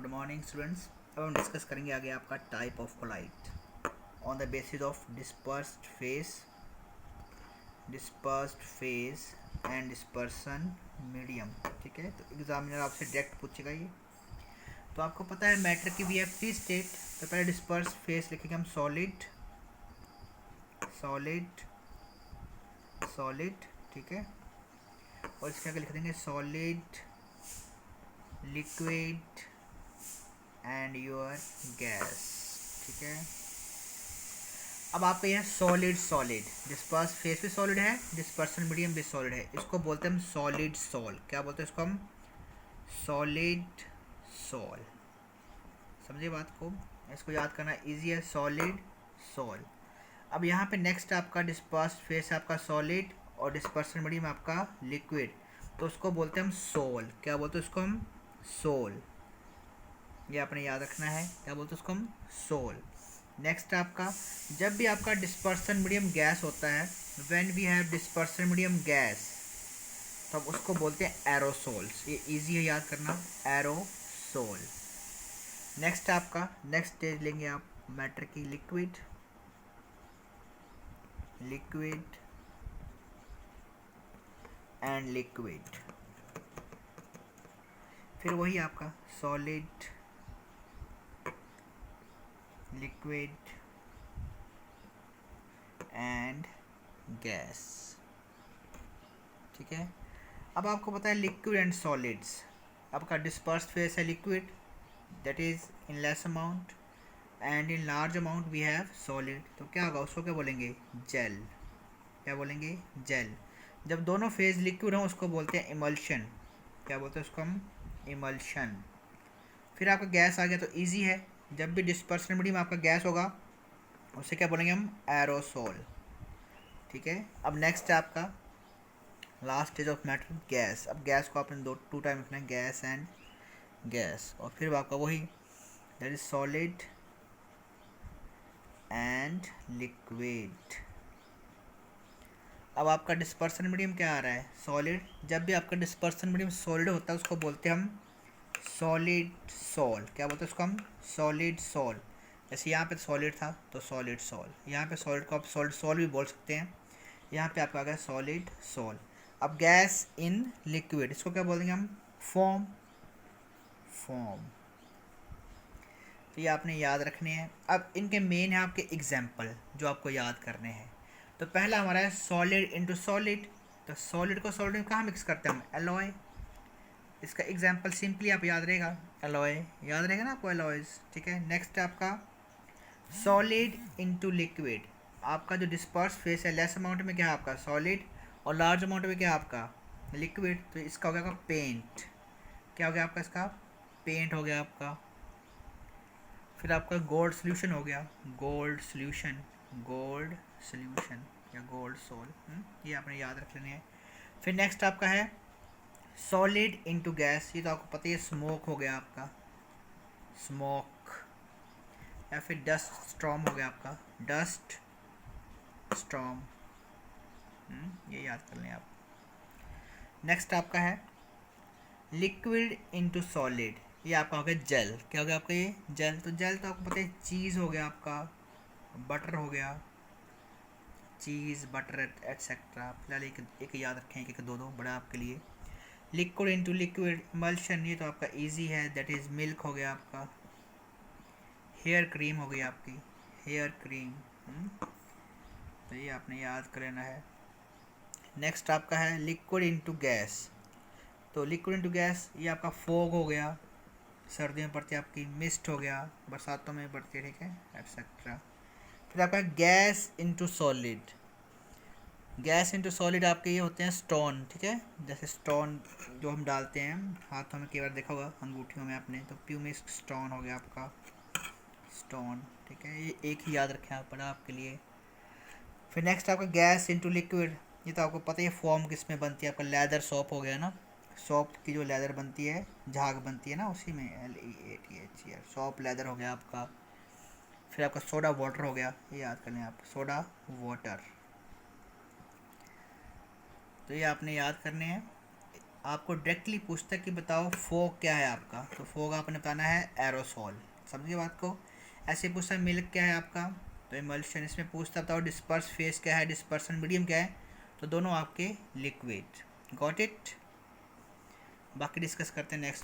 Good morning students. अब हम discuss करेंगे आगे आपका type of colloid on the basis of dispersed phase and dispersion medium. ठीक है, तो एग्जामिनर आपसे डायरेक्ट पूछेगा ये। तो आपको पता है मैटर की वी हैव थ्री स्टेट। तो पहले डिस्पर्स फेस लिखेंगे हम सॉलिड सॉलिड सॉलिड। ठीक है, और इसके आगे लिख देंगे solid, liquid and your gas. ठीक है, अब आपका यह सॉलिड सॉलिड डिस्पर्स फेस भी सॉलिड है, डिस्पर्सन मीडियम भी सॉलिड है। इसको बोलते हैं हम सॉलिड सॉल। क्या बोलते हैं इसको हम? Solid sol. समझिए बात को, इसको याद करना इजी है, सॉलिड सॉल। अब यहाँ पे नेक्स्ट आपका डिस्पर्स फेस आपका सॉलिड और डिस्पर्सन मीडियम आपका लिक्विड, तो उसको बोलते हैं हम सोल। क्या बोलते हैं उसको हम? सोल। ये आपने याद रखना है, क्या बोलते हैं उसको हम? सोल। नेक्स्ट आपका जब भी आपका डिस्पर्सन मीडियम गैस होता है, when we have dispersion medium gas, तो हम उसको बोलते हैं एरोसोल्स। ये इजी है याद करना, एरोसोल। नेक्स्ट आपका नेक्स्ट स्टेज लेंगे आप मैटर की लिक्विड लिक्विड एंड लिक्विड। फिर वही आपका सॉलिड, लिक्विड एंड गैस। ठीक है, अब आपको पता है लिक्विड एंड सॉलिड्स। आपका डिस्पर्स्ड फेस है liquid, that is in less amount, and in large amount we have solid. तो क्या होगा, उसको क्या बोलेंगे? जेल। क्या बोलेंगे? जेल। जब दोनों फेज लिक्विड हों उसको बोलते हैं इमल्शन। क्या बोलते हैं उसको हम? इमल्शन। फिर आपका गैस आ गया तो इजी है, जब भी डिस्पर्सन मीडियम आपका गैस होगा उसे क्या बोलेंगे हम? एरोसोल। ठीक है, अब नेक्स्ट है आपका last stage of matter gas. अब गैस को आपने टू टाइम लिखना है, गैस एंड गैस। और फिर आपका वही that is solid and liquid. अब आपका डिस्पर्सन मीडियम क्या आ रहा है? सॉलिड। जब भी आपका डिस्पर्सन मीडियम सॉलिड होता है उसको बोलते हैं हम सॉलिड सॉल। क्या बोलते हैं उसको हम? Solid sol. जैसे यहाँ पे सॉलिड था तो सॉलिड सॉल, यहाँ पे सॉलिड को आप सॉलिड सॉल भी बोल सकते हैं। यहाँ पे आपका आ गया सॉलिड सॉल। अब गैस इन लिक्विड, इसको क्या बोलेंगे हम? फॉर्म। फॉर्म। तो ये आपने याद रखने हैं। अब इनके मेन है आपके एग्जाम्पल जो आपको याद करने हैं। तो पहला हमारा है सॉलिड इनटू सॉलिड। तो सॉलिड को सॉलिड में कहाँ मिक्स करते हैं हम? एलॉय। इसका एग्जाम्पल सिंपली आप याद रहेगा, एलॉय। याद रहेगा ना आपको एलॉयज। ठीक है, नेक्स्ट आपका सॉलिड इनटू लिक्विड। आपका जो डिस्पर्स फेस है लेस अमाउंट में क्या है आपका? सॉलिड, और लार्ज अमाउंट में क्या है आपका? लिक्विड। तो इसका हो गया आपका पेंट। क्या हो गया आपका? इसका पेंट हो गया आपका। फिर आपका गोल्ड सोल्यूशन हो गया, गोल्ड सोल्यूशन, गोल्ड सोल्यूशन या गोल्ड सोल। ये आपने याद रख लेने हैं। फिर नेक्स्ट आपका है सॉलिड इनटू गैस। ये तो आपको पता ही है, स्मोक हो गया आपका, स्मोक। या फिर डस्ट स्टॉर्म हो गया आपका, डस्ट स्टॉर्म। ये याद कर लें आप। नेक्स्ट आपका है लिक्विड इनटू सॉलिड। ये आपका हो गया जेल। क्या हो गया आपका? ये जेल। तो जेल तो आपको पता है चीज़ हो गया आपका, बटर हो गया, चीज़ बटर एटसेट्रा। फिलहाल एक याद रखें, एक दो बड़ा आपके लिए। लिक्विड इनटू लिक्विड इमल्शन, ये तो आपका इजी है, दैट इज़ मिल्क हो गया आपका। हेयर क्रीम हो गई आपकी, हेयर क्रीम। तो ये आपने याद कर लेना है। नेक्स्ट आपका है लिक्विड इनटू गैस। तो लिक्विड इनटू गैस ये आपका फोग हो गया, सर्दियों में पड़ती है आपकी, मिस्ट हो गया, बरसातों में पड़ती है। ठीक है, एटसेट्रा। फिर आपका gas into solid. Gas into solid आपके ये होते हैं स्टोन। ठीक है, जैसे स्टोन जो हम डालते हैं हाथों में, कई बार देखा होगा अंगूठियों में आपने, तो प्यूमिक स्टोन हो गया आपका, स्टोन। ठीक है, ये एक ही याद रखें आप, पड़ा आपके लिए। फिर नेक्स्ट आपका गैस इनटू लिक्विड। ये तो आपको पता ही है फॉर्म किस में बनती है आपका, लेदर सोप हो गया ना, सोप की जो लेदर बनती है, झाग बनती है ना, उसी में LEATH, सोप लेदर हो गया आपका। फिर आपका सोडा वाटर हो गया, ये याद कर लें आप, सोडा वाटर। तो ये आपने याद करने हैं। आपको डायरेक्टली पूछता है कि बताओ फोग क्या है आपका, तो फोग आपने बताना है एरोसॉल। समझिए बात को। ऐसे पूछता है मिल्क क्या है आपका, तो इमल्शन। इसमें पूछता बताओ डिस्पर्स फेस क्या है, डिस्पर्सन मीडियम क्या है, तो दोनों आपके लिक्विड। Got it. बाकी डिस्कस करते हैं नेक्स्ट